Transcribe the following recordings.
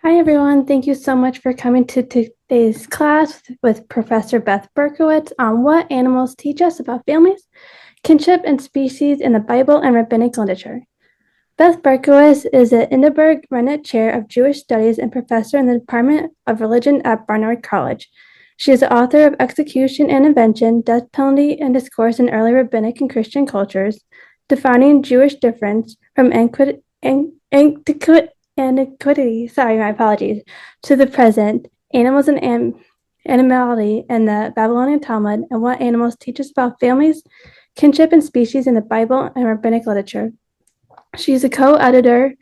Hi, everyone. Thank you so much for coming to today's class with Professor Beth Berkowitz on what animals teach us about families, kinship and species in the Bible and Rabbinic Literature. Beth Berkowitz is an Indeberg-Rennet Chair of Jewish Studies and professor in the Department of Religion at Barnard College. She is the author of Execution and Invention, Death Penalty and Discourse in Early Rabbinic and Christian Cultures, Defining Jewish Difference from Antiquity, my apologies, to the present, Animals and Animality in the Babylonian Talmud, and what animals teach us about families, kinship and species in the Bible and Rabbinic Literature. She is a co-editor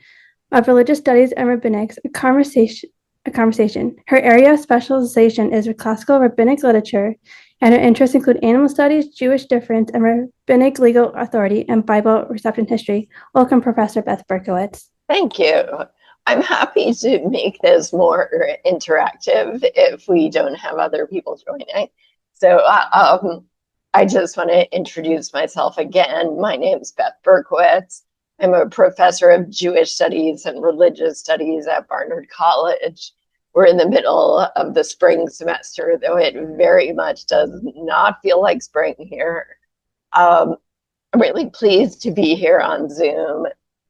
of Religious Studies and Rabbinics, a conversation. Her area of specialization is classical rabbinic literature, and her interests include animal studies, Jewish difference, and rabbinic legal authority, and Bible reception history. Welcome, Professor Beth Berkowitz. Thank you. I'm happy to make this more interactive if we don't have other people joining. So I just want to introduce myself again. My name is Beth Berkowitz. I'm a professor of Jewish studies and religious studies at Barnard College. We're in the middle of the spring semester, though it very much does not feel like spring here. I'm really pleased to be here on Zoom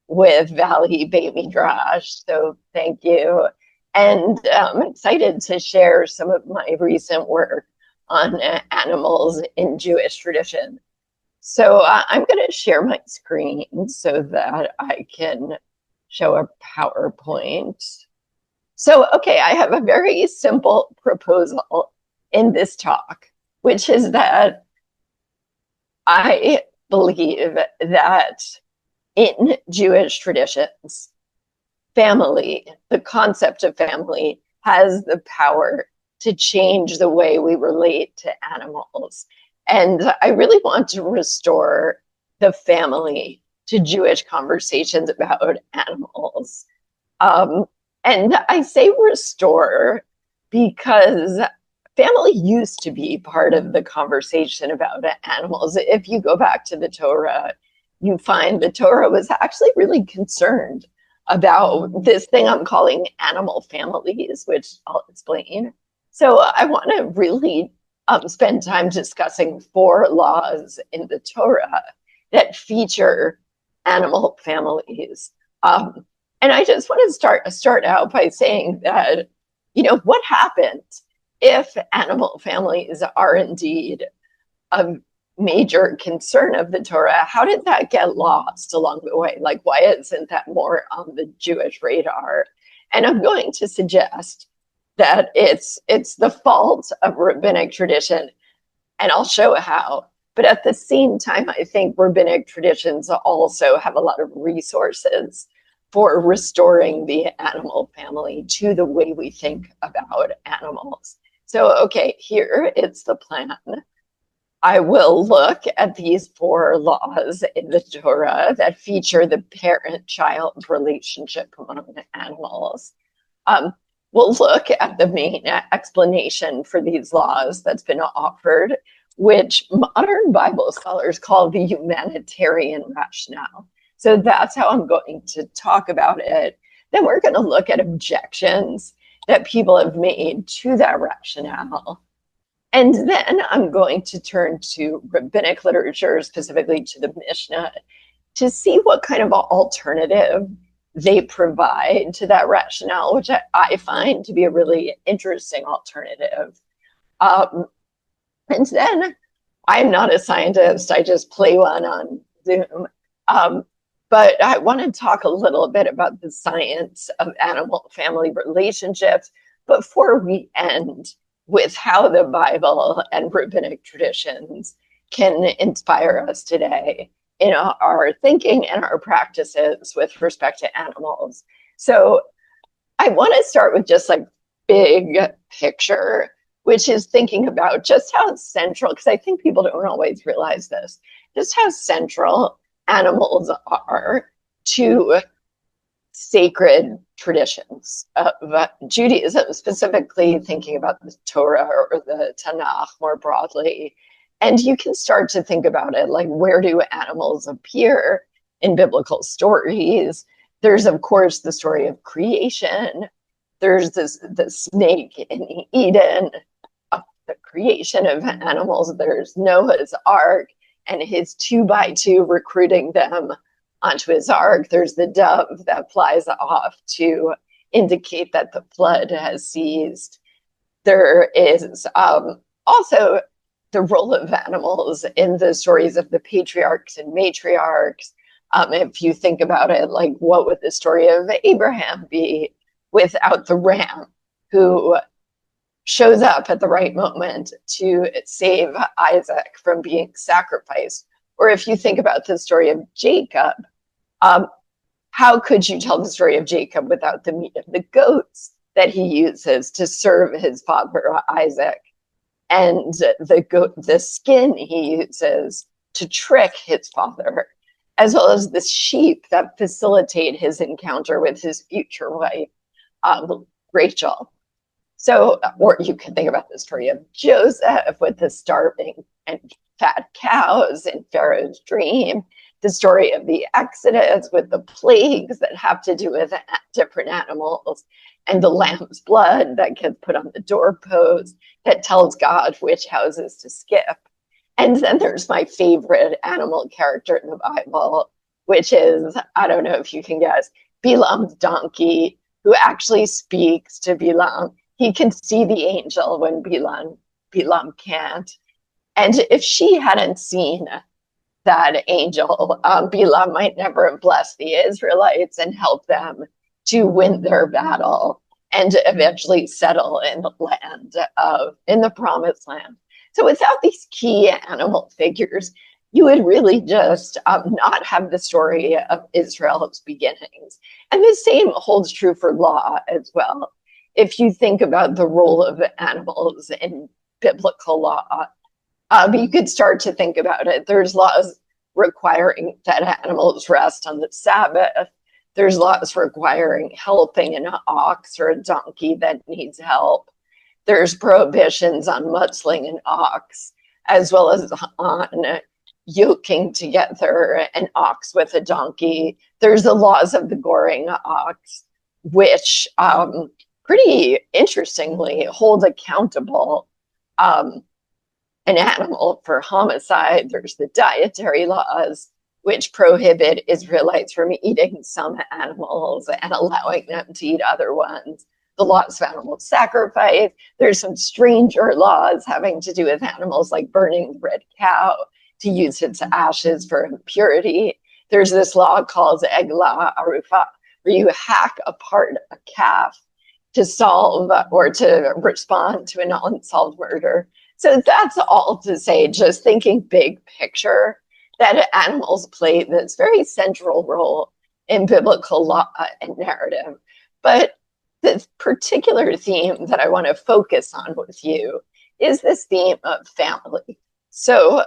with Valley Beit Midrash, so thank you. And I'm excited to share some of my recent work on animals in Jewish tradition. So I'm going to share my screen so that I can show a PowerPoint. So, okay, I have a very simple proposal in this talk, which is that I believe that in Jewish traditions, family, the concept of family, has the power to change the way we relate to animals. And I really want to restore the family to Jewish conversations about animals. And I say restore because family used to be part of the conversation about animals. If you go back to the Torah, you find the Torah was actually really concerned about this thing I'm calling animal families, which I'll explain. So I want to really spend time discussing 4 laws in the Torah that feature animal families. And I just want to start out by saying that, what happens if animal families are indeed a major concern of the Torah? How did that get lost along the way? Like, why isn't that more on the Jewish radar? And I'm going to suggest that it's the fault of rabbinic tradition, and I'll show how. But at the same time, I think rabbinic traditions also have a lot of resources for restoring the animal family to the way we think about animals. So, okay, here it's the plan. I will look at these 4 laws in the Torah that feature the parent-child relationship among animals. We'll look at the main explanation for these laws that's been offered, which modern Bible scholars call the humanitarian rationale. So that's how I'm going to talk about it. Then we're going to look at objections that people have made to that rationale. And then I'm going to turn to rabbinic literature, specifically to the Mishnah, to see what kind of alternative they provide to that rationale, which I find to be a really interesting alternative. And then I'm not a scientist, I just play one on Zoom. But I want to talk a little bit about the science of animal-family relationships before we end with how the Bible and rabbinic traditions can inspire us today in our thinking and our practices with respect to animals. So I want to start with just like big picture, which is thinking about just how central, because I think people don't always realize this, just how central animals are to sacred traditions of Judaism, specifically thinking about the Torah or the Tanakh more broadly. And you can start to think about it like, where do animals appear in biblical stories? There's, of course, the story of creation. There's the snake in Eden, the creation of animals. There's Noah's Ark and his 2x2 recruiting them onto his ark. There's the dove that flies off to indicate that the flood has ceased. There is also the role of animals in the stories of the patriarchs and matriarchs. If you think about it, like, what would the story of Abraham be without the ram who shows up at the right moment to save Isaac from being sacrificed? Or if you think about the story of Jacob, how could you tell the story of Jacob without the meat of the goats that he uses to serve his father Isaac, and the skin he uses to trick his father, as well as the sheep that facilitate his encounter with his future wife, Rachel. So, or you can think about the story of Joseph with the starving and fat cows in Pharaoh's dream, the story of the Exodus with the plagues that have to do with different animals, and the lamb's blood that gets put on the doorpost that tells God which houses to skip. And then there's my favorite animal character in the Bible, which is, I don't know if you can guess, Bilam's donkey, who actually speaks to Bilam. He can see the angel when Bilam can't. And if she hadn't seen that angel, Bilam might never have blessed the Israelites and helped them to win their battle and eventually settle in the land in the promised land. So without these key animal figures, you would really just not have the story of Israel's beginnings. And the same holds true for law as well. If you think about the role of animals in biblical law, you could start to think about it. There's laws requiring that animals rest on the Sabbath. There's laws requiring helping an ox or a donkey that needs help. There's prohibitions on muzzling an ox, as well as on yoking together an ox with a donkey. There's the laws of the goring ox, which pretty interestingly hold accountable an animal for homicide. There's the dietary laws, which prohibit Israelites from eating some animals and allowing them to eat other ones. The laws of animal sacrifice. There's some stranger laws having to do with animals, like burning the red cow to use its ashes for impurity. There's this law called Eglah Arufah, where you hack apart a calf to solve or to respond to an unsolved murder. So that's all to say, just thinking big picture, that animals play this very central role in biblical law and narrative. But the particular theme that I want to focus on with you is this theme of family. So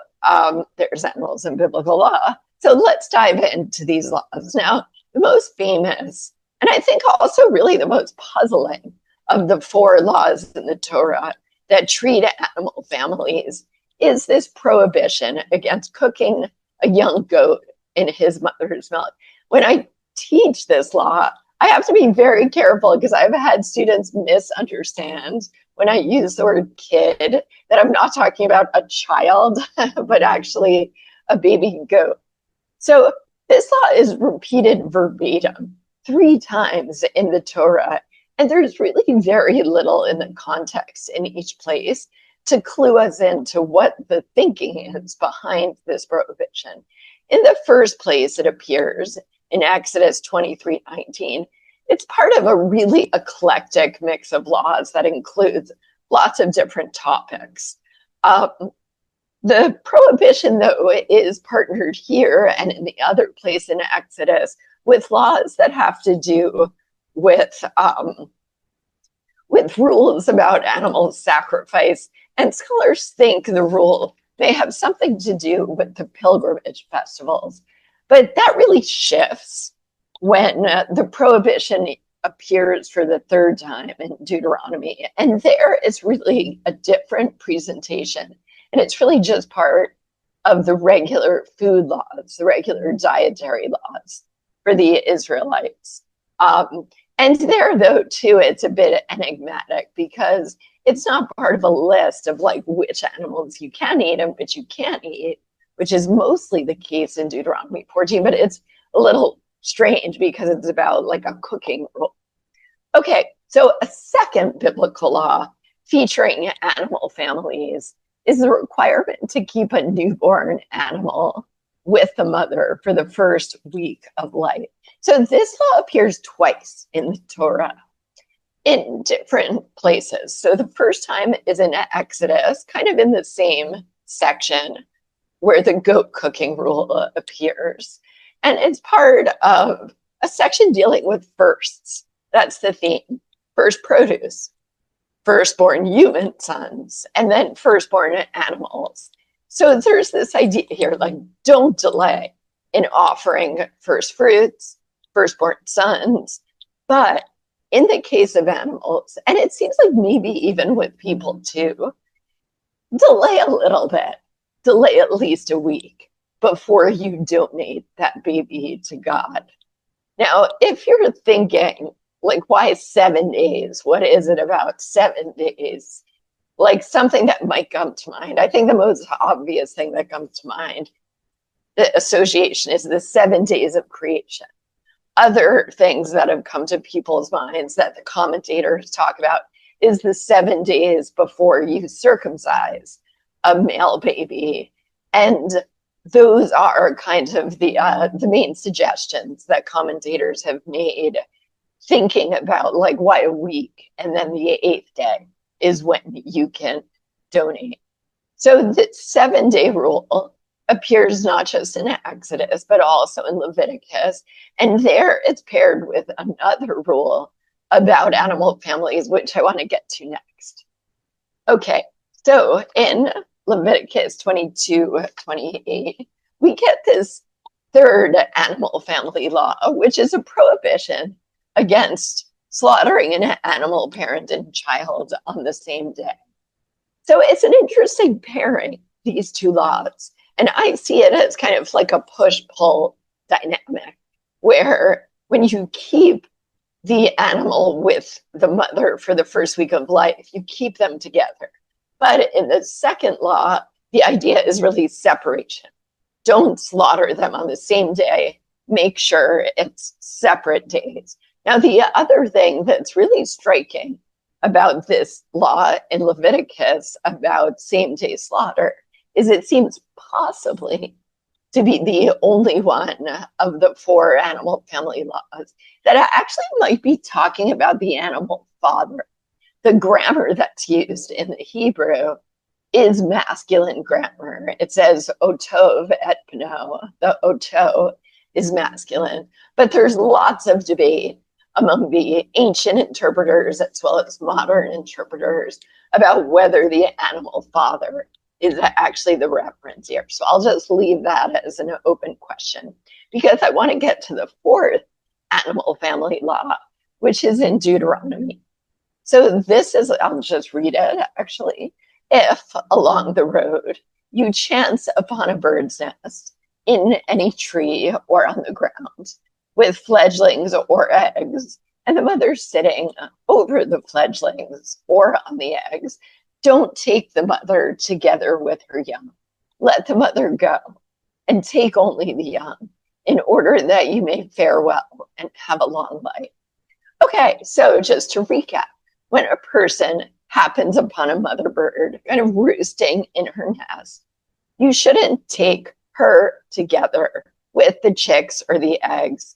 there's animals in biblical law. So let's dive into these laws. Now, the most famous, and I think also really the most puzzling of the 4 laws in the Torah that treat animal families is this prohibition against cooking a young goat in his mother's milk. When I teach this law, I have to be very careful because I've had students misunderstand when I use the word kid that I'm not talking about a child, but actually a baby goat. So this law is repeated verbatim 3 times in the Torah, and there's really very little in the context in each place to clue us into what the thinking is behind this prohibition. In the first place, it appears in Exodus 23:19. It's part of a really eclectic mix of laws that includes lots of different topics. The prohibition, though, is partnered here and in the other place in Exodus with laws that have to do with rules about animal sacrifice. And scholars think the rule may have something to do with the pilgrimage festivals. But that really shifts when the prohibition appears for the 3rd time in Deuteronomy. And there is really a different presentation. And it's really just part of the regular food laws, the regular dietary laws for the Israelites. And there, though, too, it's a bit enigmatic because it's not part of a list of like which animals you can eat and which you can't eat, which is mostly the case in Deuteronomy 14, but it's a little strange because it's about like a cooking rule. Okay, so a second biblical law featuring animal families is the requirement to keep a newborn animal with the mother for the first week of life. So this law appears twice in the Torah in different places. So the first time is in Exodus, kind of in the same section where the goat cooking rule appears. And it's part of a section dealing with firsts. That's the theme. First produce, firstborn human sons, and then firstborn animals. So there's this idea here, like, don't delay in offering first fruits, firstborn sons. But in the case of animals, and it seems like maybe even with people too, delay a little bit, delay at least a week before you donate that baby to God. Now, if you're thinking, like, why 7 days? What is it about 7 days? Like something that might come to mind. I think the most obvious thing that comes to mind, the association, is the 7 days of creation. Other things that have come to people's minds that the commentators talk about is the 7 days before you circumcise a male baby. And those are kind of the main suggestions that commentators have made, thinking about like why a week and then the 8th day is when you can donate. So the 7-day rule appears not just in Exodus, but also in Leviticus. And there it's paired with another rule about animal families, which I want to get to next. Okay, so in Leviticus 22:28, we get this third animal family law, which is a prohibition against slaughtering an animal parent and child on the same day. So it's an interesting pairing, these two laws. And I see it as kind of like a push-pull dynamic, where when you keep the animal with the mother for the first week of life, you keep them together. But in the second law, the idea is really separation. Don't slaughter them on the same day. Make sure it's separate days. Now, the other thing that's really striking about this law in Leviticus about same-day slaughter is it seems possibly to be the only one of the 4 animal family laws that actually might be talking about the animal father. The grammar that's used in the Hebrew is masculine grammar. It says otov et bno. The oto is masculine, but there's lots of debate among the ancient interpreters as well as modern interpreters about whether the animal father is actually the reference here. So I'll just leave that as an open question because I want to get to the 4th animal family law, which is in Deuteronomy. So this is, I'll just read it actually. If along the road you chance upon a bird's nest in any tree or on the ground with fledglings or eggs, and the mother's sitting over the fledglings or on the eggs, don't take the mother together with her young. Let the mother go and take only the young in order that you may fare well and have a long life. Okay, so just to recap, when a person happens upon a mother bird kind of roosting in her nest, you shouldn't take her together with the chicks or the eggs.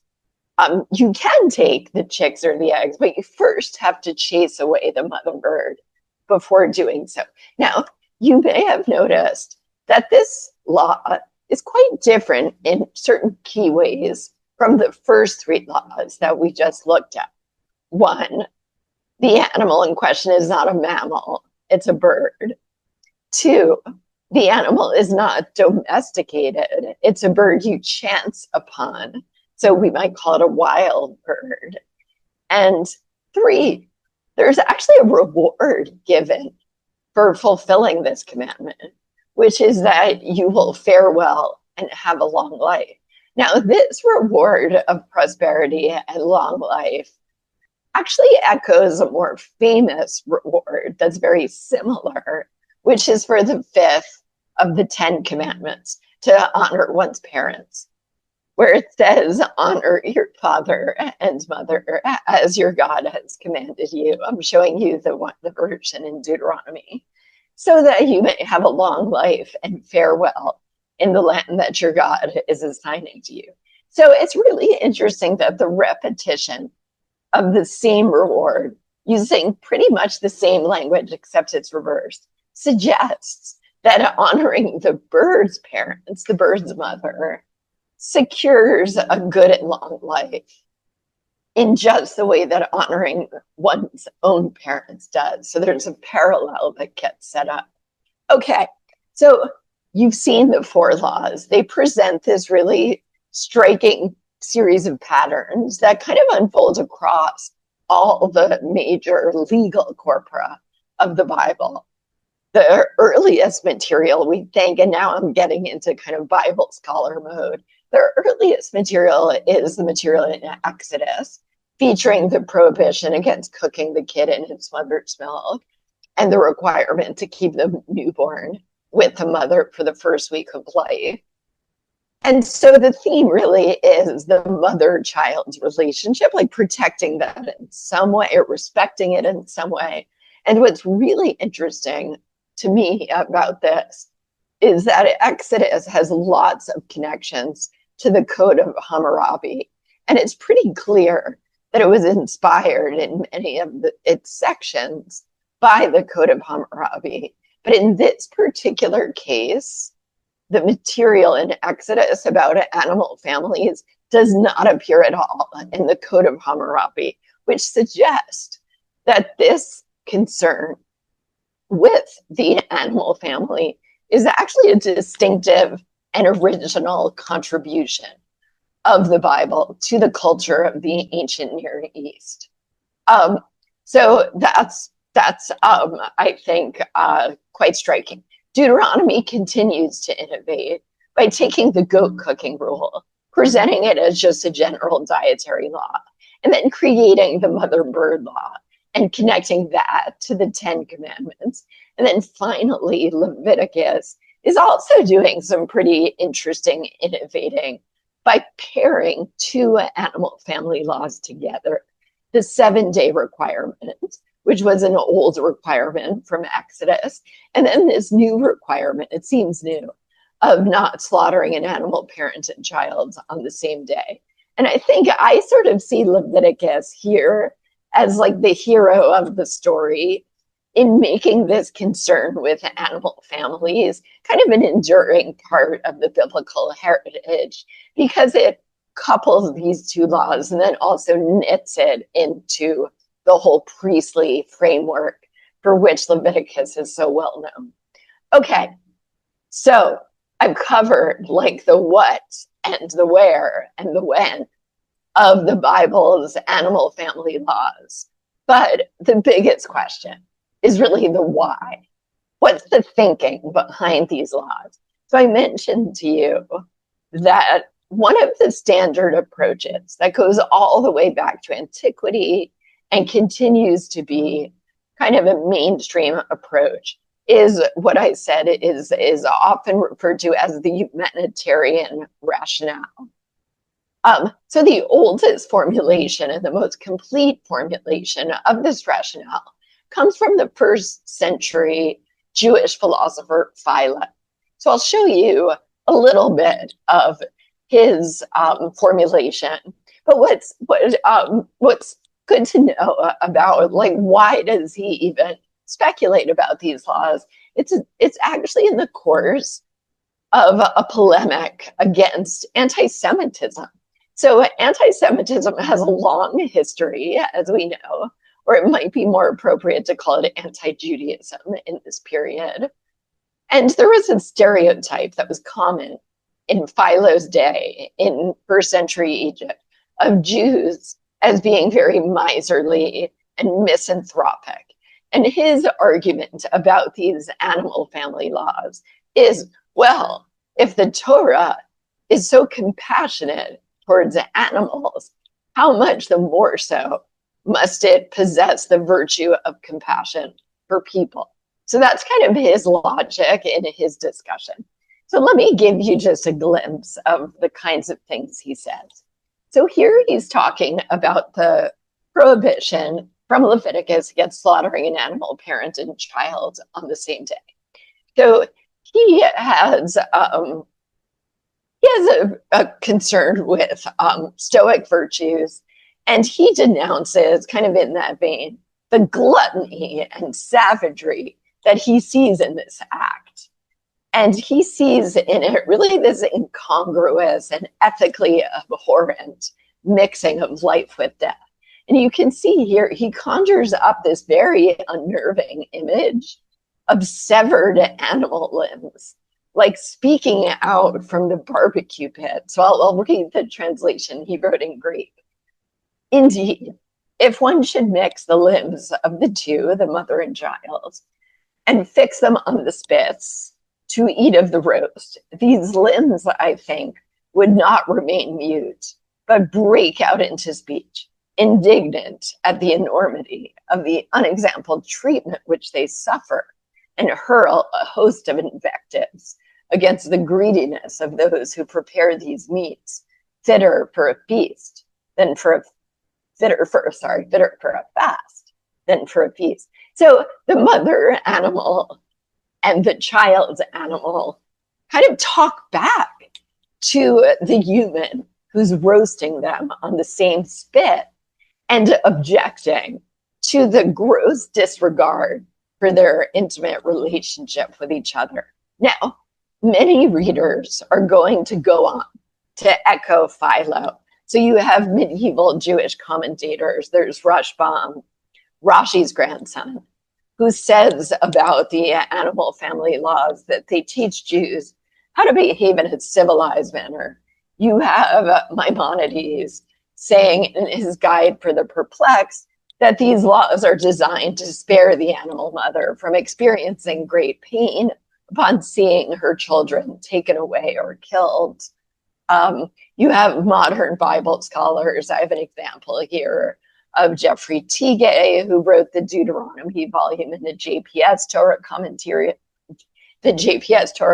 You can take the chicks or the eggs, but you first have to chase away the mother bird before doing so. Now, you may have noticed that this law is quite different in certain key ways from the first 3 laws that we just looked at. 1, the animal in question is not a mammal, it's a bird. 2, the animal is not domesticated, it's a bird you chance upon. So we might call it a wild bird. And 3, there's actually a reward given for fulfilling this commandment, which is that you will fare well and have a long life. Now, this reward of prosperity and long life actually echoes a more famous reward that's very similar, which is for the fifth of the 10 commandments, to honor one's parents, where it says, honor your father and mother as your God has commanded you. I'm showing you the version in Deuteronomy, so that you may have a long life and fare well in the land that your God is assigning to you. So it's really interesting that the repetition of the same reward, using pretty much the same language, except it's reversed, suggests that honoring the bird's parents, the bird's mother, secures a good and long life in just the way that honoring one's own parents does. So there's a parallel that gets set up. Okay, so you've seen the 4 laws. They present this really striking series of patterns that kind of unfold across all the major legal corpora of the Bible. The earliest material, we think, and now I'm getting into kind of Bible scholar mode, the earliest material is the material in Exodus, featuring the prohibition against cooking the kid in its mother's milk and the requirement to keep the newborn with the mother for the first week of life. And so the theme really is the mother-child relationship, like protecting that in some way or respecting it in some way. And what's really interesting to me about this is that Exodus has lots of connections to the Code of Hammurabi. And it's pretty clear that it was inspired in many of its sections by the Code of Hammurabi. But in this particular case, the material in Exodus about animal families does not appear at all in the Code of Hammurabi, which suggests that this concern with the animal family is actually a distinctive and original contribution of the Bible to the culture of the ancient Near East. So that's I think, quite striking. Deuteronomy continues to innovate by taking the goat cooking rule, presenting it as just a general dietary law, and then creating the mother bird law and connecting that to the 10 commandments. And then finally, Leviticus is also doing some pretty interesting innovating by pairing 2 animal family laws together. The 7-day requirement, which was an old requirement from Exodus, and then this new requirement, it seems new, of not slaughtering an animal parent and child on the same day. And I think I sort of see Leviticus here as like the hero of the story in making this concern with animal families kind of an enduring part of the biblical heritage, because it couples these 2 laws and then also knits it into the whole priestly framework for which Leviticus is so well known. Okay, so I've covered like the what and the where and the when of the Bible's animal family laws. But the biggest question is really the why. What's the thinking behind these laws? So I mentioned to you that one of the standard approaches that goes all the way back to antiquity and continues to be kind of a mainstream approach is what I said is often referred to as the humanitarian rationale. So the oldest formulation and the most complete formulation of this rationale comes from the 1st century Jewish philosopher Philo. So I'll show you a little bit of his formulation. But what's good to know about, like, why does he even speculate about these laws? It's actually in the course of a polemic against anti-Semitism. So anti-Semitism has a long history, as we know, or it might be more appropriate to call it anti-Judaism in this period. And there was a stereotype that was common in Philo's day in 1st century Egypt of Jews as being very miserly and misanthropic. And his argument about these animal family laws is, well, if the Torah is so compassionate towards animals, how much the more so must it possess the virtue of compassion for people. So that's kind of his logic in his discussion. So let me give you just a glimpse of the kinds of things he says. So here he's talking about the prohibition from Leviticus against slaughtering an animal, parent, and child on the same day. So he has a concern with Stoic virtues, and he denounces, kind of in that vein, the gluttony and savagery that he sees in this act. And he sees in it really this incongruous and ethically abhorrent mixing of life with death. And you can see here, he conjures up this very unnerving image of severed animal limbs, like speaking out from the barbecue pit. So I'll read the translation he wrote in Greek. Indeed, if one should mix the limbs of the two, the mother and child, and fix them on the spits to eat of the roast, these limbs, I think, would not remain mute, but break out into speech, indignant at the enormity of the unexampled treatment which they suffer, and hurl a host of invectives against the greediness of those who prepare these meats, fitter for a feast than for a fitter for a fast than for a feast. So the mother animal and the child animal kind of talk back to the human who's roasting them on the same spit and objecting to the gross disregard for their intimate relationship with each other. Now, many readers are going to go on to echo Philo. So you have medieval Jewish commentators. There's Rashbam, Rashi's grandson, who says about the animal family laws that they teach Jews how to behave in a civilized manner. You have Maimonides saying in his Guide for the Perplexed that these laws are designed to spare the animal mother from experiencing great pain upon seeing her children taken away or killed. You have modern Bible scholars. I have an example here of Jeffrey Teague, who wrote the Deuteronomy volume in the JPS Torah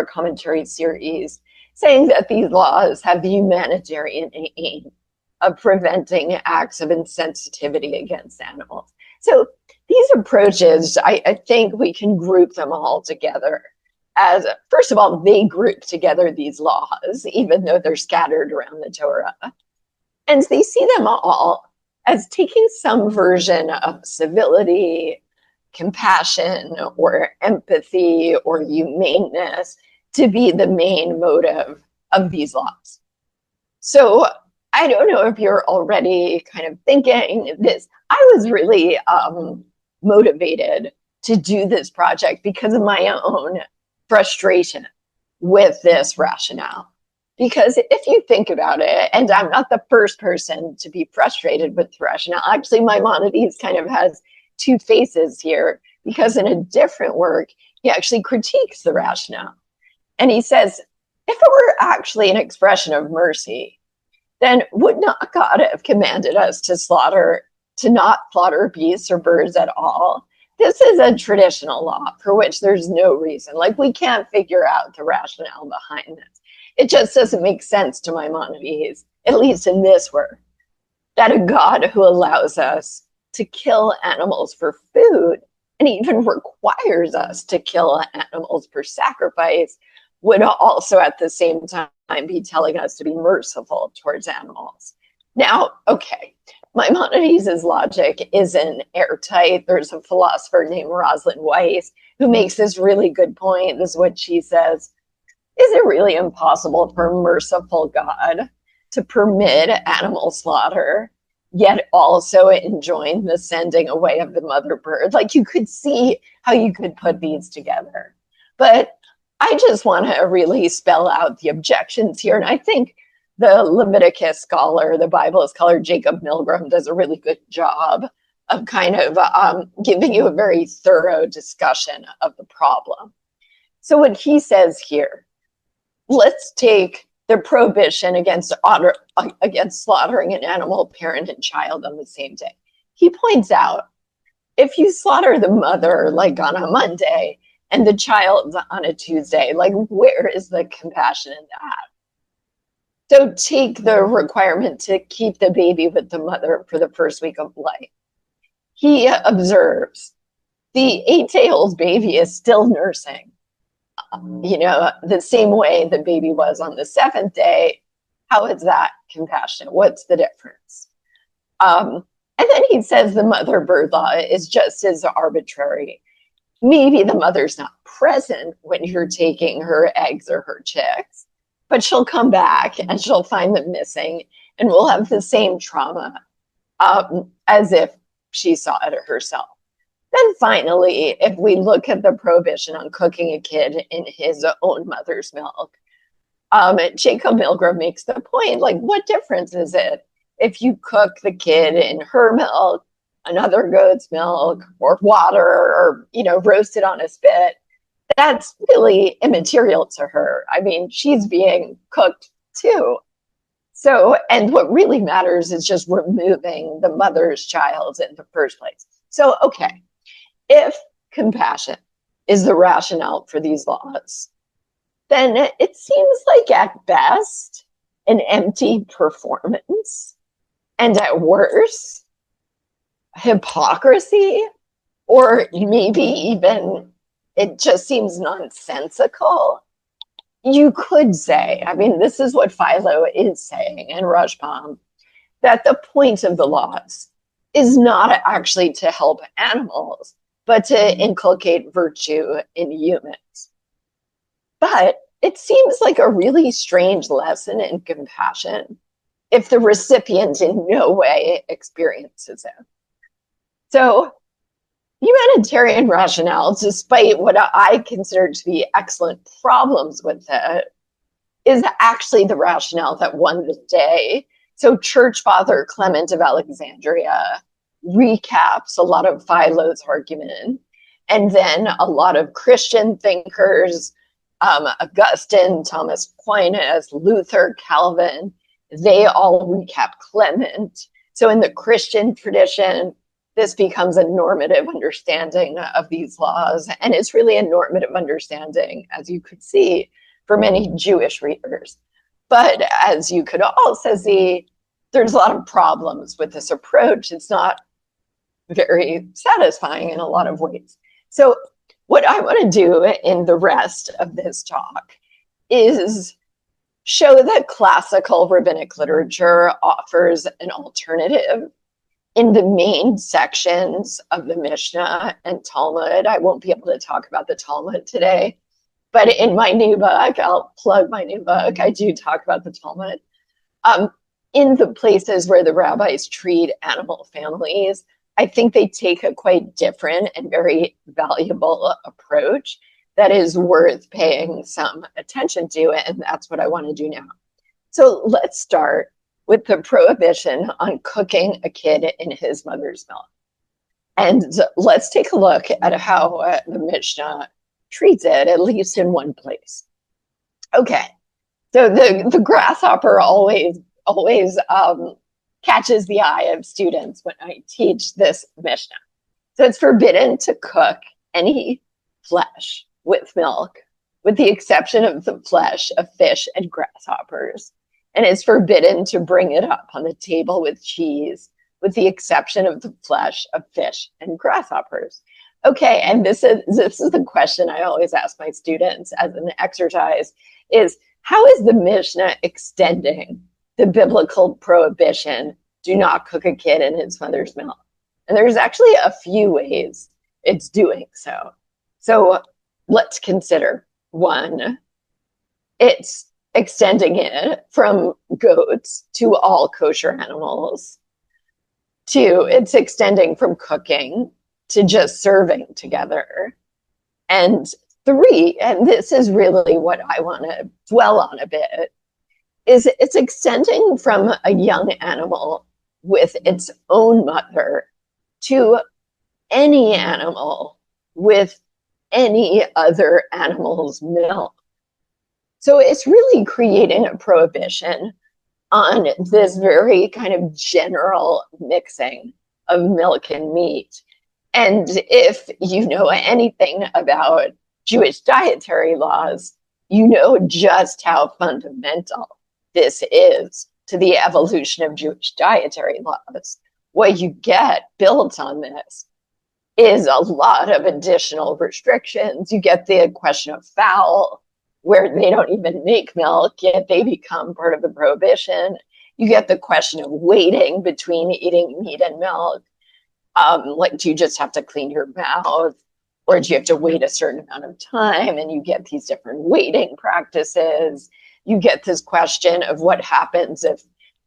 commentary, series, saying that these laws have the humanitarian aim of preventing acts of insensitivity against animals. So these approaches, I think we can group them all together as, first of all, they group together these laws, even though they're scattered around the Torah. And they see them all as taking some version of civility, compassion, or empathy, or humaneness to be the main motive of these laws. So I don't know if you're already kind of thinking this. I was really motivated to do this project because of my own frustration with this rationale. Because if you think about it, and I'm not the first person to be frustrated with the rationale, actually Maimonides kind of has two faces here, because in a different work, he actually critiques the rationale. And he says, if it were actually an expression of mercy, then would not God have commanded us to not slaughter beasts or birds at all? This is a traditional law for which there's no reason. Like, we can't figure out the rationale behind this. It just doesn't make sense to Maimonides, at least in this work, that a God who allows us to kill animals for food and even requires us to kill animals for sacrifice would also at the same time be telling us to be merciful towards animals. Now, okay, Maimonides' logic isn't airtight. There's a philosopher named Rosalind Weiss who makes this really good point. This is what she says. Is it really impossible for a merciful God to permit animal slaughter, yet also enjoin the sending away of the mother bird? Like, you could see how you could put these together. But I just want to really spell out the objections here. And I think the Leviticus scholar, the Bible scholar, Jacob Milgram, does a really good job of kind of giving you a very thorough discussion of the problem. So what he says here, let's take the prohibition against slaughtering an animal, parent, and child on the same day. he points out, if you slaughter the mother like on a Monday and the child on a Tuesday, like where is the compassion in that? So take the requirement to keep the baby with the mother for the first week of life. He observes the 8-day-old baby is still nursing, the same way the baby was on the 7th day. How is that compassionate? What's the difference? And then he says the mother bird law is just as arbitrary. Maybe the mother's not present when you're taking her eggs or her chicks, but she'll come back and she'll find them missing, and we'll have the same trauma as if she saw it herself. Then finally, if we look at the prohibition on cooking a kid in his own mother's milk, Jacob Milgram makes the point, like, what difference is it if you cook the kid in her milk, another goat's milk, or water, or, roast it on a spit? That's really immaterial to her. I mean, she's being cooked too. So, and what really matters is just removing the mother's child in the first place. So, okay, if compassion is the rationale for these laws, then it seems like at best an empty performance, and at worst, hypocrisy, or maybe even it just seems nonsensical. You could say, I mean, this is what Philo is saying in Rashbam, that the point of the laws is not actually to help animals, but to inculcate virtue in humans. But it seems like a really strange lesson in compassion if the recipient in no way experiences it. So humanitarian rationale, despite what I consider to be excellent problems with it, is actually the rationale that won the day. So Church Father Clement of Alexandria recaps a lot of Philo's argument, and then a lot of Christian thinkers, Augustine, Thomas Aquinas, Luther, Calvin, they all recap Clement. So in the Christian tradition, this becomes a normative understanding of these laws, and it's really a normative understanding, as you could see, for many Jewish readers. But as you could also see, there's a lot of problems with this approach. It's not very satisfying in a lot of ways. So what I want to do in the rest of this talk is show that classical rabbinic literature offers an alternative in the main sections of the Mishnah and Talmud. I won't be able to talk about the Talmud today, but in my new book, I'll plug my new book, I do talk about the Talmud. In the places where the rabbis treat animal families, I think they take a quite different and very valuable approach that is worth paying some attention to, and that's what I want to do now. So let's start with the prohibition on cooking a kid in his mother's milk. And let's take a look at how the Mishnah treats it, at least in one place. Okay, so the grasshopper always catches the eye of students when I teach this Mishnah. So it's forbidden to cook any flesh with milk, with the exception of the flesh of fish and grasshoppers. And it's forbidden to bring it up on the table with cheese, with the exception of the flesh of fish and grasshoppers. Okay, and this is the question I always ask my students as an exercise, is how is the Mishnah extending the biblical prohibition, do not cook a kid in his mother's milk? And there's actually a few ways it's doing so. So let's consider. One, it's extending it from goats to all kosher animals. Two, it's extending from cooking to just serving together. And three, and this is really what I want to dwell on a bit, is it's extending from a young animal with its own mother to any animal with any other animal's milk. So it's really creating a prohibition on this very kind of general mixing of milk and meat. And if you know anything about Jewish dietary laws, you know just how fundamental this is to the evolution of Jewish dietary laws. What you get built on this is a lot of additional restrictions. You get the question of fowl, where they don't even make milk, yet they become part of the prohibition. You get the question of waiting between eating meat and milk. Like, do you just have to clean your mouth, or do you have to wait a certain amount of time? And you get these different waiting practices. You get this question of what happens if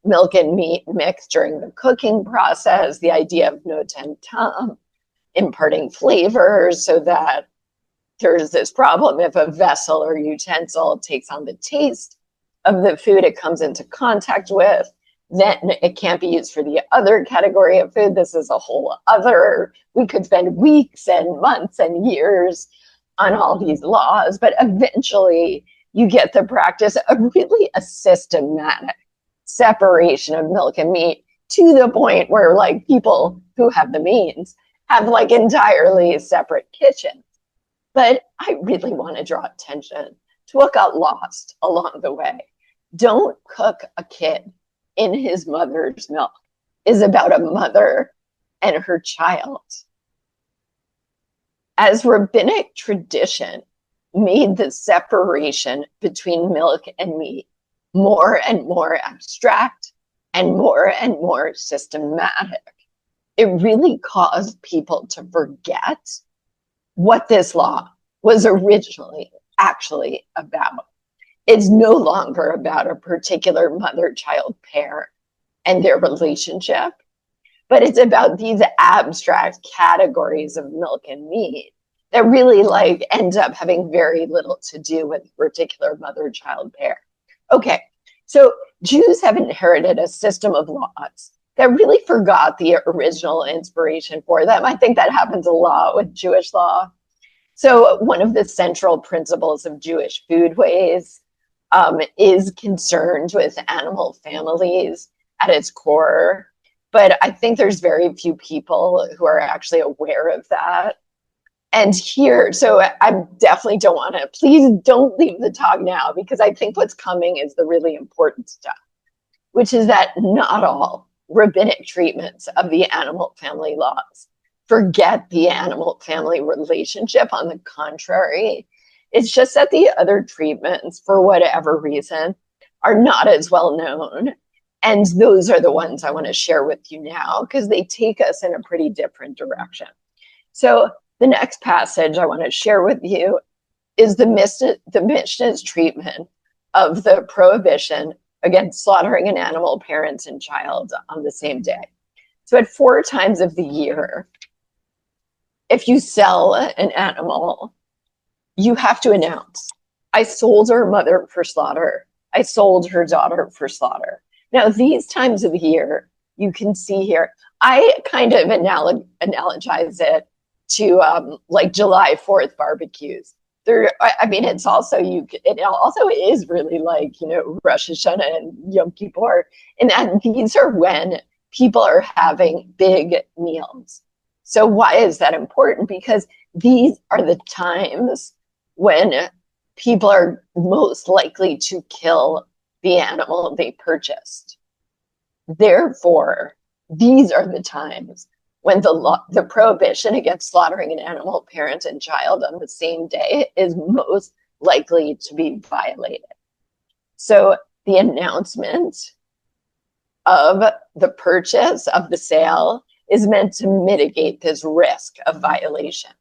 milk and meat mix during the cooking process, the idea of no tentam, imparting flavors so that there's this problem if a vessel or utensil takes on the taste of the food it comes into contact with, then it can't be used for the other category of food. This is a whole other, we could spend weeks and months and years on all these laws, but eventually you get the practice of really a systematic separation of milk and meat, to the point where like people who have the means have like entirely separate kitchens. But I really want to draw attention to what got lost along the way. Don't cook a kid in his mother's milk is about a mother and her child. As rabbinic tradition made the separation between milk and meat more and more abstract and more systematic, it really caused people to forget what this law was originally actually about. It's no longer about a particular mother-child pair and their relationship, but it's about these abstract categories of milk and meat that really like end up having very little to do with a particular mother-child pair. Okay, so Jews have inherited a system of laws that really forgot the original inspiration for them. I think that happens a lot with Jewish law. So one of the central principles of Jewish foodways is concerned with animal families at its core. But I think there's very few people who are actually aware of that. And here, so I definitely don't want to, please don't leave the talk now, because I think what's coming is the really important stuff, which is that not all rabbinic treatments of the animal family laws forget the animal family relationship. On the contrary, it's just that the other treatments, for whatever reason, are not as well known. And those are the ones I want to share with you now, because they take us in a pretty different direction. So the next passage I want to share with you is the Mishnah's treatment of the prohibition against slaughtering an animal, parent and child, on the same day. So at 4 times of the year, if you sell an animal, you have to announce, I sold her mother for slaughter. I sold her daughter for slaughter. Now, these times of the year, you can see here, I kind of analogize it to like July 4th barbecues. I mean, it's also, it also is really like, you know, Rosh Hashanah and Yom Kippur. And these are when people are having big meals. So why is that important? Because these are the times when people are most likely to kill the animal they purchased. Therefore, these are the times when the prohibition against slaughtering an animal, parent, and child on the same day is most likely to be violated. So the announcement of the purchase of the sale is meant to mitigate this risk of violation.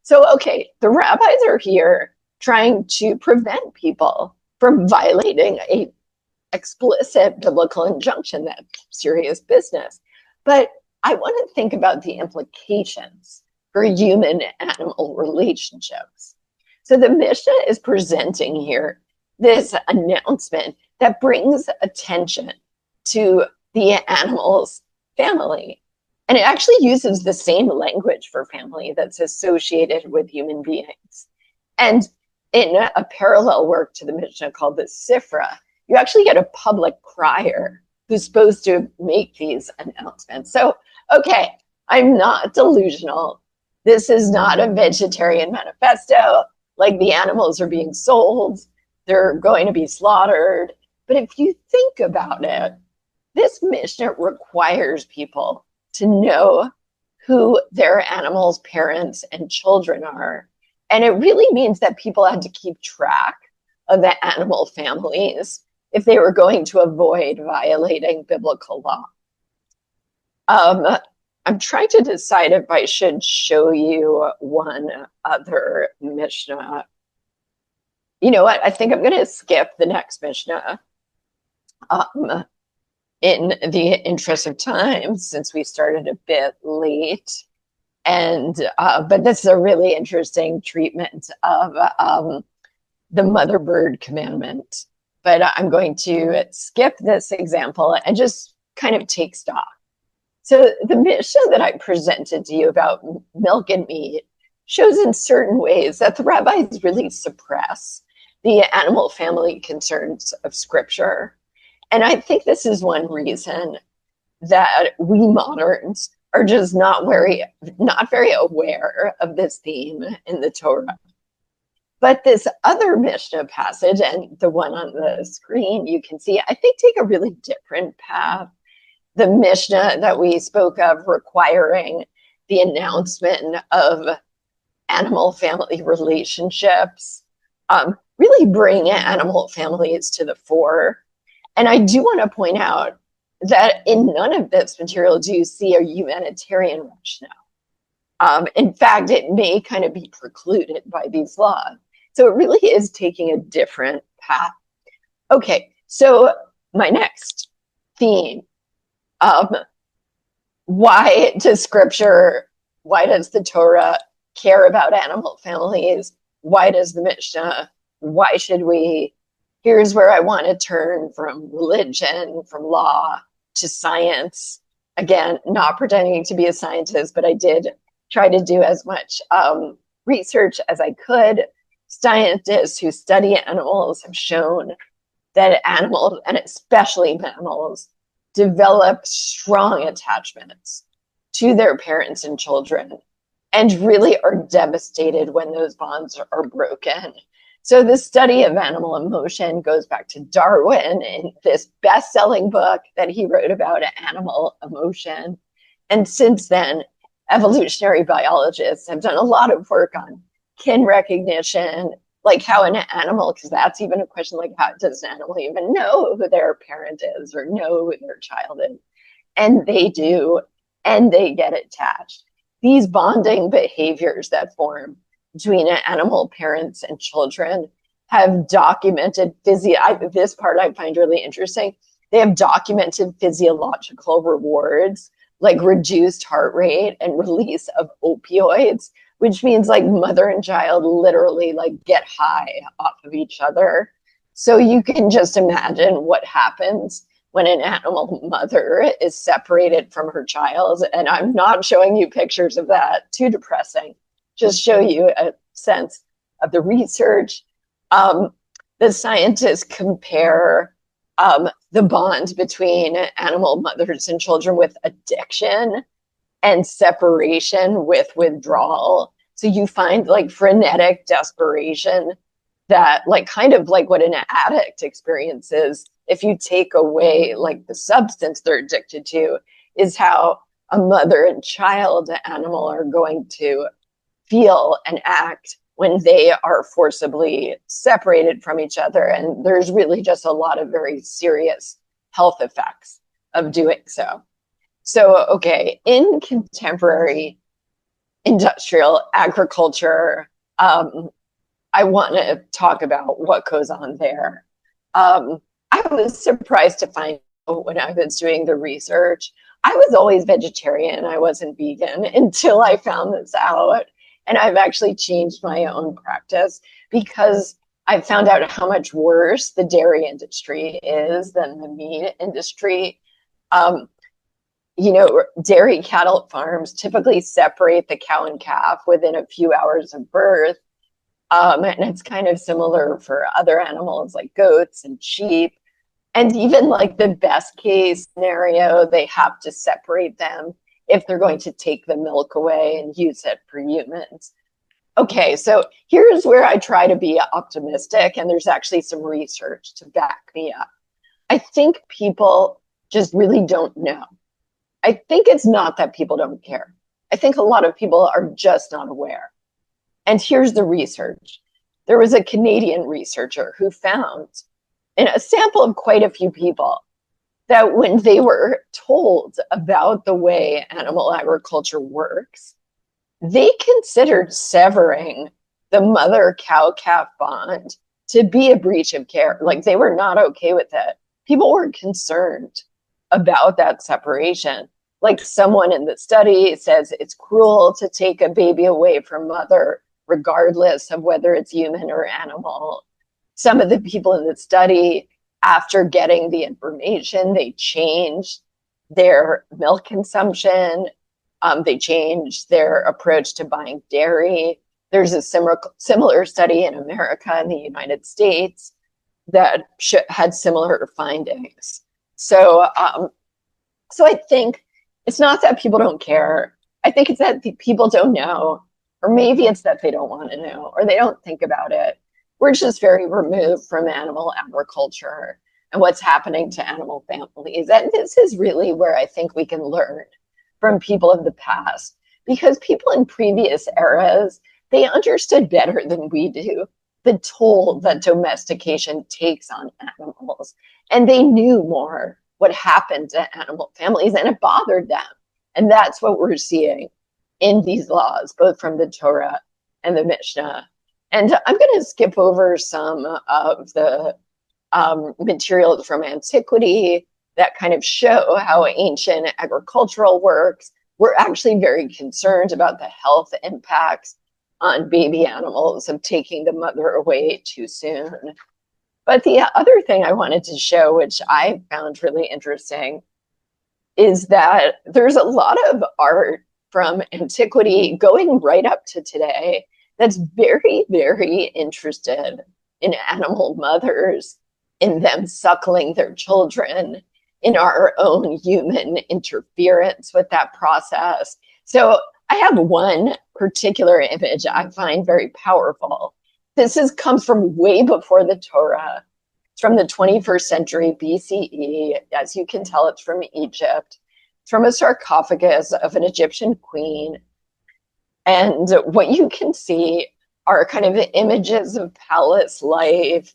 So, okay, the rabbis are here trying to prevent people from violating a explicit biblical injunction that's serious business. But I want to think about the implications for human-animal relationships. So the Mishnah is presenting here this announcement that brings attention to the animal's family. And it actually uses the same language for family that's associated with human beings. And in a parallel work to the Mishnah called the Sifra, you actually get a public crier who's supposed to make these announcements. So Okay, I'm not delusional. This is not a vegetarian manifesto. Like the animals are being sold, they're going to be slaughtered. But if you think about it, this Mishnah requires people to know who their animals' parents and children are. And it really means that people had to keep track of the animal families if they were going to avoid violating biblical law. I'm trying to decide if I should show you one other Mishnah. You know what? I think I'm going to skip the next Mishnah in the interest of time, since we started a bit late. And but this is a really interesting treatment of the mother bird commandment. But I'm going to skip this example and just kind of take stock. So the Mishnah that I presented to you about milk and meat shows in certain ways that the rabbis really suppress the animal family concerns of Scripture. And I think this is one reason that we moderns are just not very aware of this theme in the Torah. But this other Mishnah passage, and the one on the screen you can see, I think take a really different path. The Mishnah that we spoke of requiring the announcement of animal family relationships really bring animal families to the fore. And I do want to point out that in none of this material do you see a humanitarian rationale. In fact, it may kind of be precluded by these laws. So it really is taking a different path. Okay, so my next theme, why does the Torah care about animal families? Why does the Mishnah? Why should we? Here's where I want to turn from religion, from law to science. Again, not pretending to be a scientist, but I did try to do as much research as I could. Scientists who study animals have shown that animals, and especially mammals, develop strong attachments to their parents and children, and really are devastated when those bonds are broken. So the study of animal emotion goes back to Darwin in this best-selling book that he wrote about animal emotion. And since then, evolutionary biologists have done a lot of work on kin recognition, like how an animal, because that's even a question, like how does an animal even know who their parent is or know who their child is? And they do, and they get attached. These bonding behaviors that form between animal parents and children have documented this part I find really interesting. They have documented physiological rewards like reduced heart rate and release of opioids, which means like mother and child literally like get high off of each other. So you can just imagine what happens when an animal mother is separated from her child. And I'm not showing you pictures of that, too depressing. Just show you a sense of the research. The scientists compare the bond between animal mothers and children with addiction and separation with withdrawal. So you find like frenetic desperation that like kind of like what an addict experiences if you take away like the substance they're addicted to, is how a mother and child animal are going to feel and act when they are forcibly separated from each other. And there's really just a lot of very serious health effects of doing so. So, okay, in contemporary industrial agriculture, I want to talk about what goes on there. I was surprised to find out when I was doing the research, I was always vegetarian. I wasn't vegan until I found this out. And I've actually changed my own practice because I found out how much worse the dairy industry is than the meat industry. You know, dairy cattle farms typically separate the cow and calf within a few hours of birth. And it's kind of similar for other animals like goats and sheep. And even like the best case scenario, they have to separate them if they're going to take the milk away and use it for humans. Okay, so here's where I try to be optimistic, and there's actually some research to back me up. I think people just really don't know. I think it's not that people don't care. I think a lot of people are just not aware. And here's the research. There was a Canadian researcher who found in a sample of quite a few people that when they were told about the way animal agriculture works, they considered severing the mother cow-calf bond to be a breach of care. Like, they were not okay with it. People were concerned about that separation. Like, someone in the study says it's cruel to take a baby away from mother, regardless of whether it's human or animal. Some of the people in the study, after getting the information, they changed their milk consumption. They changed their approach to buying dairy. There's a similar study in America and the United States that had similar findings. So I think it's not that people don't care. I think it's that people don't know, or maybe it's that they don't want to know, or they don't think about it. We're just very removed from animal agriculture and what's happening to animal families. And this is really where I think we can learn from people of the past, because people in previous eras, they understood better than we do the toll that domestication takes on animals. And they knew more what happened to animal families, and it bothered them. And that's what we're seeing in these laws, both from the Torah and the Mishnah. And I'm going to skip over some of the materials from antiquity that kind of show how ancient agricultural works were actually very concerned about the health impacts on baby animals of taking the mother away too soon. But the other thing I wanted to show, which I found really interesting, is that there's a lot of art from antiquity going right up to today that's very, very interested in animal mothers, in them suckling their children, in our own human interference with that process. So I have one particular image I find very powerful. Comes from way before the Torah. It's from the 21st century BCE. As you can tell, it's from Egypt. It's from a sarcophagus of an Egyptian queen. And what you can see are kind of images of palace life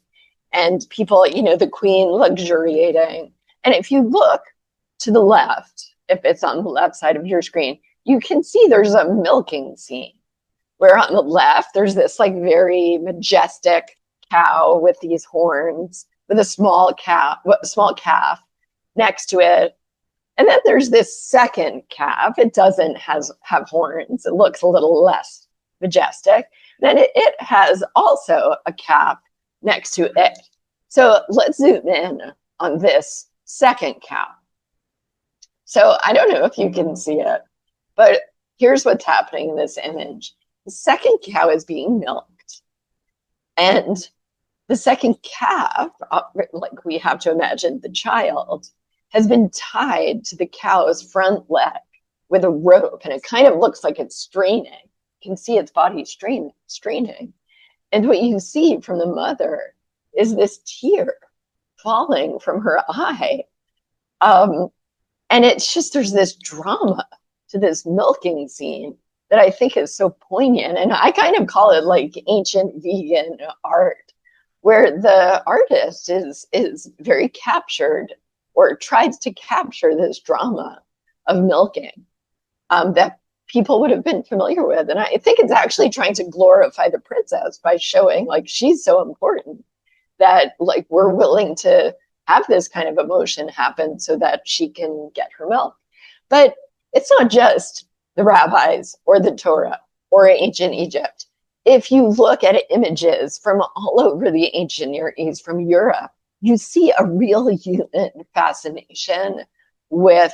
and people, the queen luxuriating. And if you look to the left, if it's on the left side of your screen, you can see there's a milking scene where on the left, there's this like very majestic cow with these horns with a small calf next to it. And then there's this second calf. It doesn't have horns. It looks a little less majestic. Then it has also a calf next to it. So let's zoom in on this second cow. So I don't know if you can see it, but here's what's happening in this image. The second cow is being milked. And the second calf, like we have to imagine the child, has been tied to the cow's front leg with a rope. And it kind of looks like it's straining. You can see its body straining. And what you see from the mother is this tear falling from her eye. And it's just, there's this drama to this milking scene that I think is so poignant. And I kind of call it like ancient vegan art, where the artist is very captured or tries to capture this drama of milking that people would have been familiar with. And I think it's actually trying to glorify the princess by showing like she's so important that like we're willing to have this kind of emotion happen so that she can get her milk. But it's not just the rabbis or the Torah or ancient Egypt. If you look at images from all over the ancient Near East, from Europe, you see a real human fascination with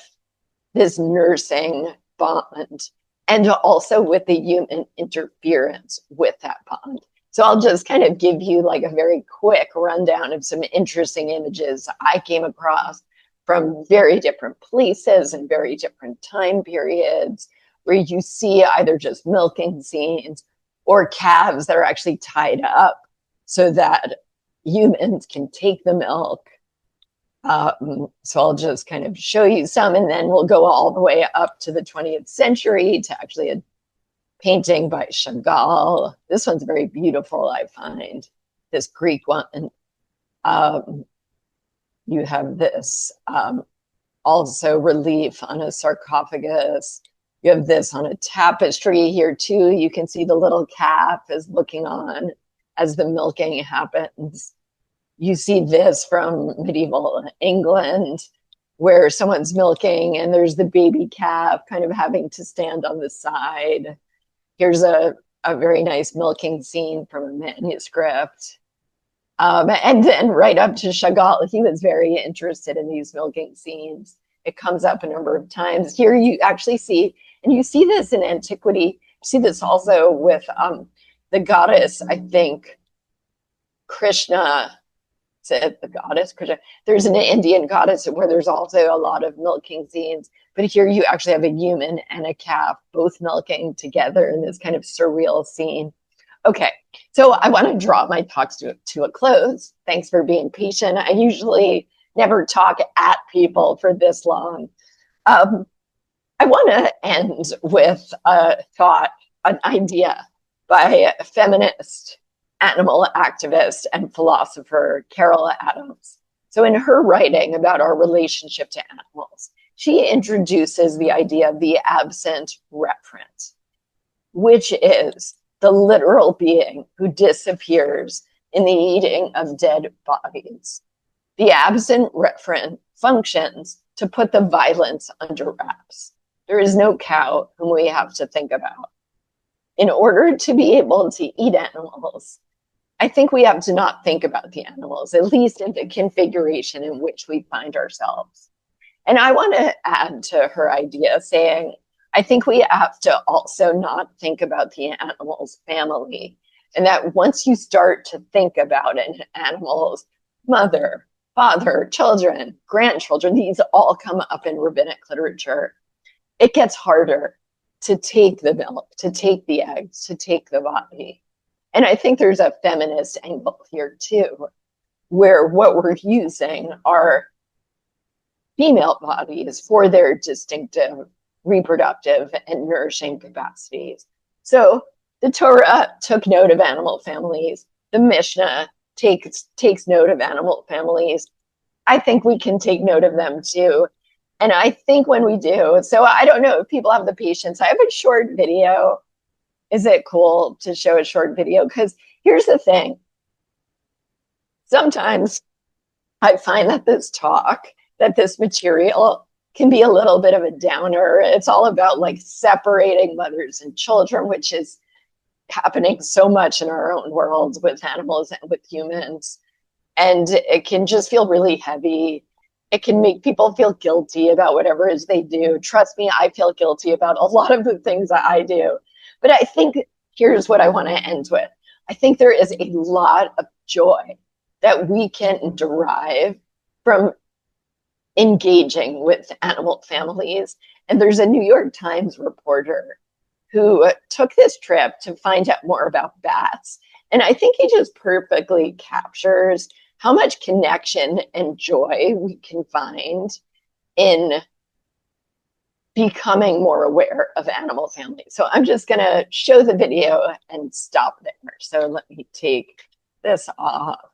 this nursing bond and also with the human interference with that bond. So I'll just kind of give you like a very quick rundown of some interesting images I came across from very different places and very different time periods, where you see either just milking scenes or calves that are actually tied up so that humans can take the milk. So I'll just kind of show you some, and then we'll go all the way up to the 20th century to actually a painting by Chagall. This one's very beautiful, I find, this Greek one. You have this also relief on a sarcophagus. You have this on a tapestry here too. You can see the little calf is looking on as the milking happens. You see this from medieval England, where someone's milking and there's the baby calf kind of having to stand on the side. Here's a very nice milking scene from a manuscript. And then right up to Chagall, he was very interested in these milking scenes. It comes up a number of times. Here you actually see, and you see this in antiquity, you see this also with the goddess, I think, Krishna. The goddess Krishna. There's an Indian goddess where there's also a lot of milking scenes, but here you actually have a human and a calf both milking together in this kind of surreal scene. Okay, so I want to draw my talks to a close. Thanks for being patient. I usually never talk at people for this long. I want to end with a thought, an idea by a feminist animal activist and philosopher Carol Adams. So in her writing about our relationship to animals, she introduces the idea of the absent referent, which is the literal being who disappears in the eating of dead bodies. The absent referent functions to put the violence under wraps. There is no cow whom we have to think about. In order to be able to eat animals, I think we have to not think about the animals, at least in the configuration in which we find ourselves. And I want to add to her idea saying, I think we have to also not think about the animal's family. And that once you start to think about an animal's mother, father, children, grandchildren, these all come up in rabbinic literature, it gets harder to take the milk, to take the eggs, to take the body. And I think there's a feminist angle here too, where what we're using are female bodies for their distinctive reproductive and nourishing capacities. So the Torah took note of animal families. The Mishnah takes note of animal families. I think we can take note of them too. And I think when we do, so I don't know if people have the patience. I have a short video. Is it cool to show a short video? Because here's the thing. Sometimes I find that this material can be a little bit of a downer. It's all about like separating mothers and children, which is happening so much in our own world with animals and with humans. And it can just feel really heavy. It can make people feel guilty about whatever it is they do. Trust me, I feel guilty about a lot of the things that I do. But I think here's what I want to end with. I think there is a lot of joy that we can derive from engaging with animal families. And there's a New York Times reporter who took this trip to find out more about bats. And I think he just perfectly captures how much connection and joy we can find in becoming more aware of animal families. So I'm just going to show the video and stop there. So let me take this off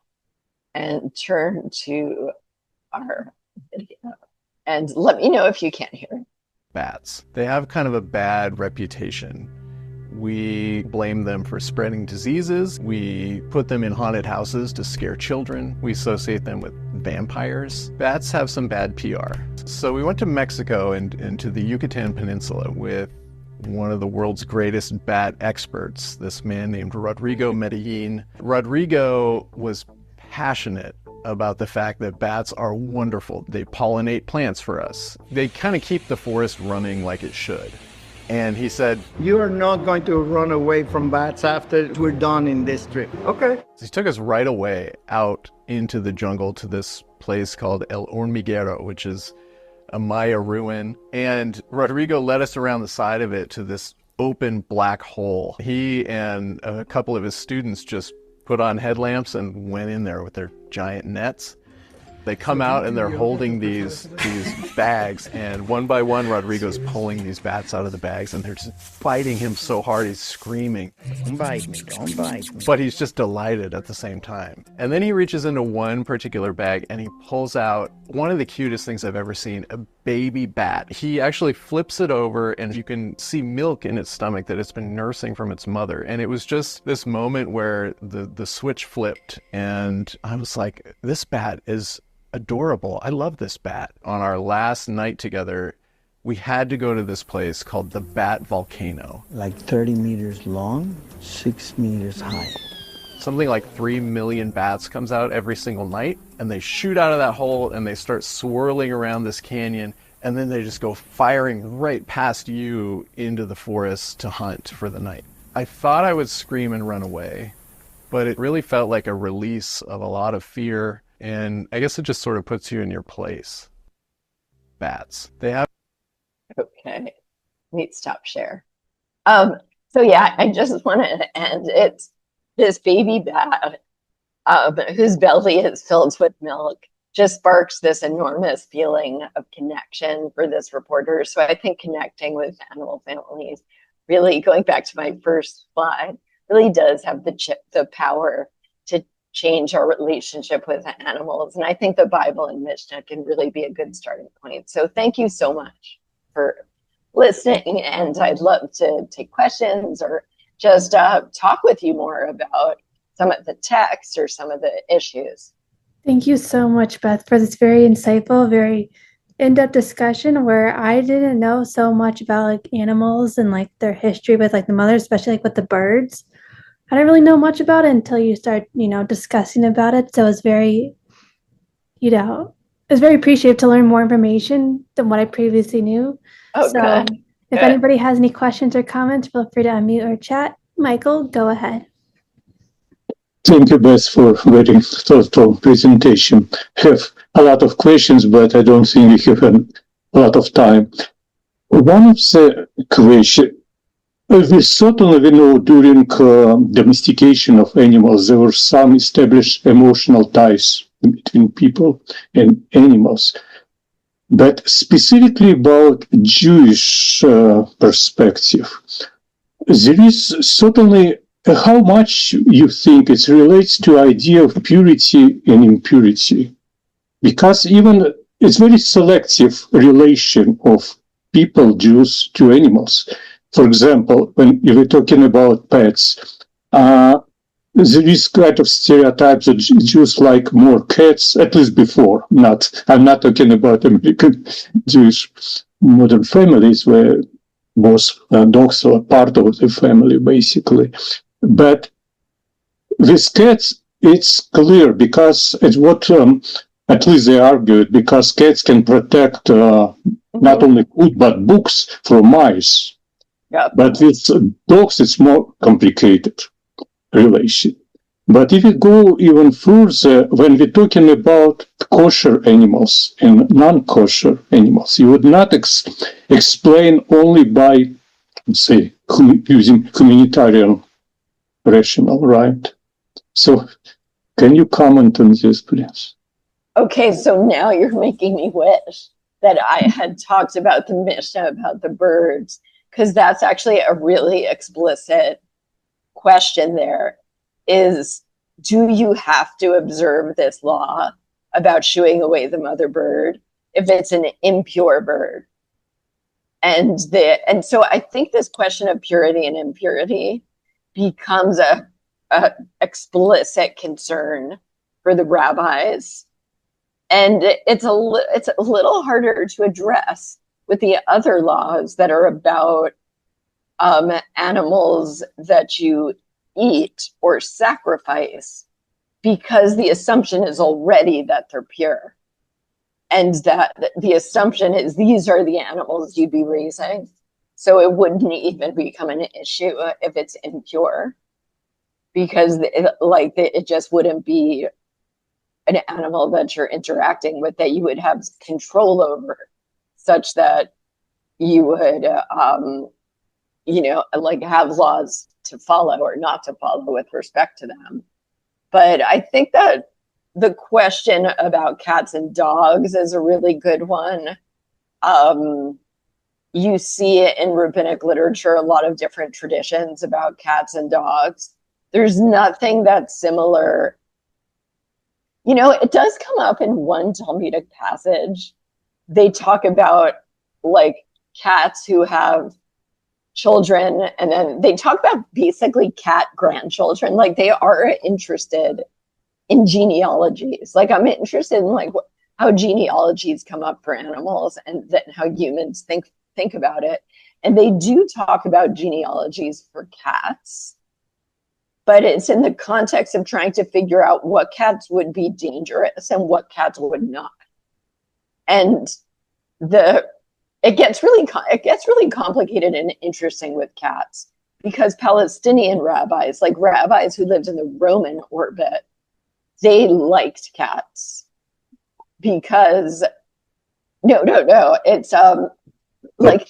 and turn to our video. And let me know if you can't hear it. Bats. They have kind of a bad reputation. We blame them for spreading diseases. We put them in haunted houses to scare children. We associate them with vampires. Bats have some bad PR. So we went to Mexico and to the Yucatan Peninsula with one of the world's greatest bat experts, this man named Rodrigo Medellin. Rodrigo was passionate about the fact that bats are wonderful. They pollinate plants for us. They kind of keep the forest running like it should. And he said, "You are not going to run away from bats after we're done in this trip." Okay. So he took us right away out into the jungle to this place called El Hormiguero, which is a Maya ruin. And Rodrigo led us around the side of it to this open black hole. He and a couple of his students just put on headlamps and went in there with their giant nets. They come out and they're holding these bags, and one by one Rodrigo's pulling these bats out of the bags, and they're just fighting him so hard he's screaming, "Don't bite me, don't bite me." But he's just delighted at the same time. And then he reaches into one particular bag and he pulls out one of the cutest things I've ever seen, a baby bat. He actually flips it over and you can see milk in its stomach that it's been nursing from its mother. And it was just this moment where the switch flipped and I was like, this bat is adorable. I love this bat. On our last night together, we had to go to this place called the Bat Volcano. Like 30 meters long, 6 meters high. Something like 3 million bats comes out every single night, and they shoot out of that hole and they start swirling around this canyon, and then they just go firing right past you into the forest to hunt for the night. I thought I would scream and run away, but it really felt like a release of a lot of fear. And I guess it just sort of puts you in your place. Bats. They have. Okay. Neat stop share. So yeah, I just want to end. It's this baby bat whose belly is filled with milk just sparks this enormous feeling of connection for this reporter. So I think connecting with animal families, really going back to my first slide, really does have the power to change our relationship with animals. And I think the Bible and Mishnah can really be a good starting point. So thank you so much for listening. And I'd love to take questions or just talk with you more about some of the text or some of the issues. Thank you so much, Beth, for this very insightful, very in-depth discussion where I didn't know so much about like animals and like their history with like the mother, especially like with the birds. I didn't really know much about it until you start, discussing about it. So it was very, it was very appreciative to learn more information than what I previously knew. Oh, so good. If anybody has any questions or comments, feel free to unmute or chat. Michael, go ahead. Thank you, Beth, for a very thoughtful presentation. I have a lot of questions, but I don't think we have a lot of time. One of the questions, we certainly know during domestication of animals, there were some established emotional ties between people and animals. But specifically about Jewish perspective, there is certainly how much you think it relates to idea of purity and impurity, because even it's very selective relation of people, Jews, to animals. For example, when you were talking about pets, there is kind of stereotypes that Jews like more cats, at least before. I'm not talking about American Jewish modern families where both dogs are part of the family, basically. But with cats, it's clear because it's what, at least they argued, because cats can protect not only food but books from mice. Yeah. But with dogs, it's more complicated relation. But if we go even further, when we're talking about kosher animals and non-kosher animals, you would not explain only by, say, using humanitarian rationale, right? So can you comment on this, please? Okay, so now you're making me wish that I had talked about the Mishnah about the birds, because that's actually a really explicit question there is, do you have to observe this law about shooing away the mother bird if it's an impure bird? And so I think this question of purity and impurity becomes a explicit concern for the rabbis. And it's a little harder to address with the other laws that are about animals that you eat or sacrifice, because the assumption is already that they're pure. And that the assumption is these are the animals you'd be raising. So it wouldn't even become an issue if it's impure, because it just wouldn't be an animal that you're interacting with that you would have control over, such that you would, like have laws to follow or not to follow with respect to them. But I think that the question about cats and dogs is a really good one. You see it in rabbinic literature, a lot of different traditions about cats and dogs. There's nothing that's similar. It does come up in one Talmudic passage. They talk about like cats who have children, and then they talk about basically cat grandchildren. Like they are interested in genealogies. Like I'm interested in like how genealogies come up for animals, and then how humans think about it. And they do talk about genealogies for cats, but it's in the context of trying to figure out what cats would be dangerous and what cats would not. And it gets really complicated and interesting with cats, because Palestinian rabbis, like rabbis who lived in the Roman orbit, they liked cats because it's like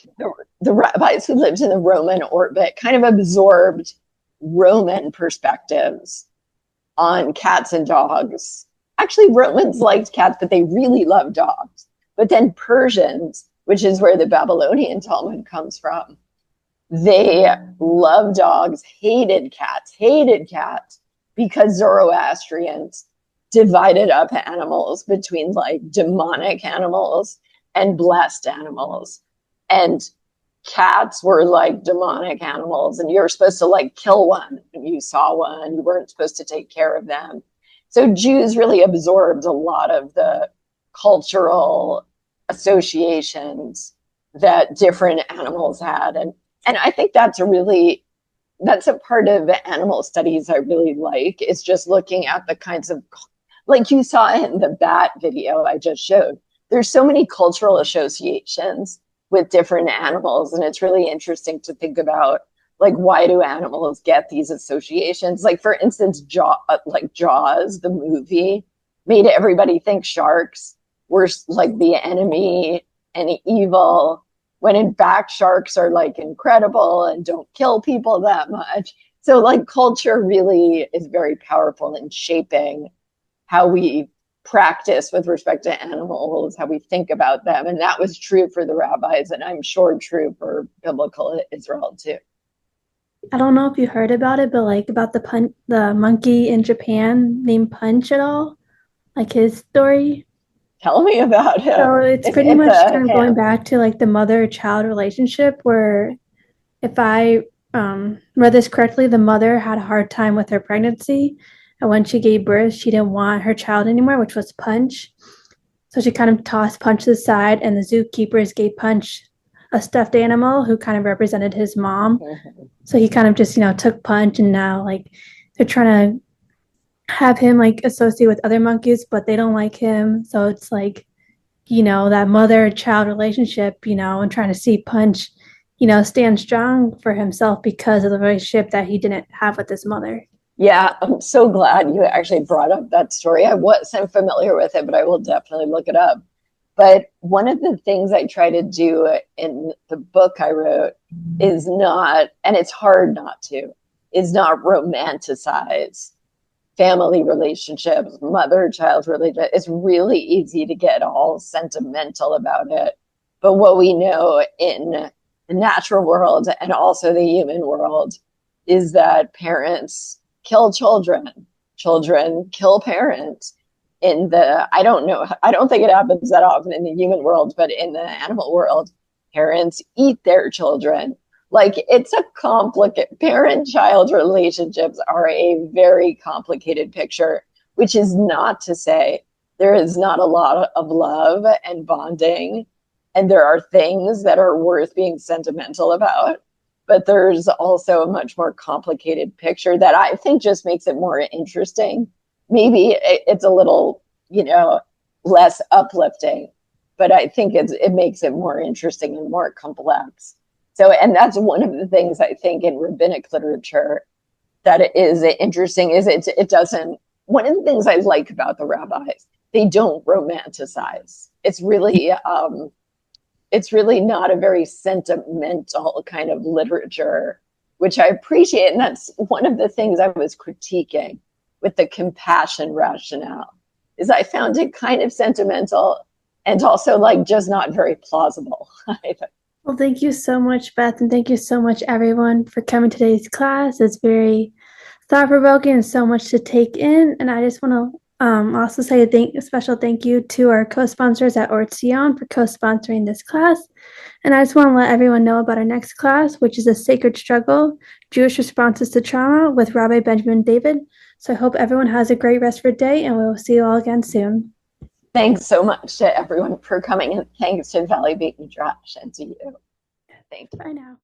the rabbis who lived in the Roman orbit kind of absorbed Roman perspectives on cats and dogs. Actually, Romans liked cats, but they really loved dogs. But then Persians, which is where the Babylonian Talmud comes from, they loved dogs, hated cats, because Zoroastrians divided up animals between like demonic animals and blessed animals. And cats were like demonic animals, and you're supposed to like kill one when you saw one. You weren't supposed to take care of them. So Jews really absorbed a lot of the cultural associations that different animals had. And I think that's a part of animal studies I really like, is just looking at the kinds of, like you saw in the bat video I just showed, there's so many cultural associations with different animals. And it's really interesting to think about, like, why do animals get these associations? Like, for instance, Jaws, the movie, made everybody think sharks were like the enemy and evil, when in fact sharks are like incredible and don't kill people that much. So like culture really is very powerful in shaping how we practice with respect to animals, how we think about them. And that was true for the rabbis, and I'm sure true for biblical Israel too. I don't know if you heard about it, but like about the monkey in Japan named Punch at all, like his story. Tell me about him. So it's pretty much kind of going back to like the mother-child relationship, where if I read this correctly, the mother had a hard time with her pregnancy. And when she gave birth, she didn't want her child anymore, which was Punch. So she kind of tossed Punch to the side, and the zookeepers gave Punch a stuffed animal who kind of represented his mom. Mm-hmm. So he kind of just, took Punch, and now like they're trying to have him like associate with other monkeys, but they don't like him. So it's like, that mother-child relationship, and trying to see Punch, stand strong for himself because of the relationship that he didn't have with his mother. Yeah, I'm so glad you actually brought up that story. I wasn't familiar with it, but I will definitely look it up. But one of the things I try to do in the book I wrote is not, and it's hard not to, is not romanticize family relationships, mother-child relationships. It's really easy to get all sentimental about it. But what we know in the natural world and also the human world is that parents kill children, children kill parents. I don't think it happens that often in the human world, but in the animal world, parents eat their children. Like, it's a complicated, parent-child relationships are a very complicated picture, which is not to say there is not a lot of love and bonding, and there are things that are worth being sentimental about. But there's also a much more complicated picture that I think just makes it more interesting. Maybe it's a little, less uplifting, but I think it makes it more interesting and more complex. So, and that's one of the things I think in rabbinic literature that is interesting, is it doesn't, one of the things I like about the rabbis, they don't romanticize. It's really not a very sentimental kind of literature, which I appreciate. And that's one of the things I was critiquing with the compassion rationale, is I found it kind of sentimental and also like just not very plausible. Well, thank you so much, Beth, and thank you so much, everyone, for coming to today's class. It's very thought-provoking and so much to take in. And I just want to also say a special thank you to our co-sponsors at Ortzion for co-sponsoring this class. And I just want to let everyone know about our next class, which is A Sacred Struggle, Jewish Responses to Trauma with Rabbi Benjamin David. So I hope everyone has a great rest of your day, and we will see you all again soon. Thanks so much to everyone for coming, and thanks to Valley Beat Midrash and to you. Thank you. Bye now.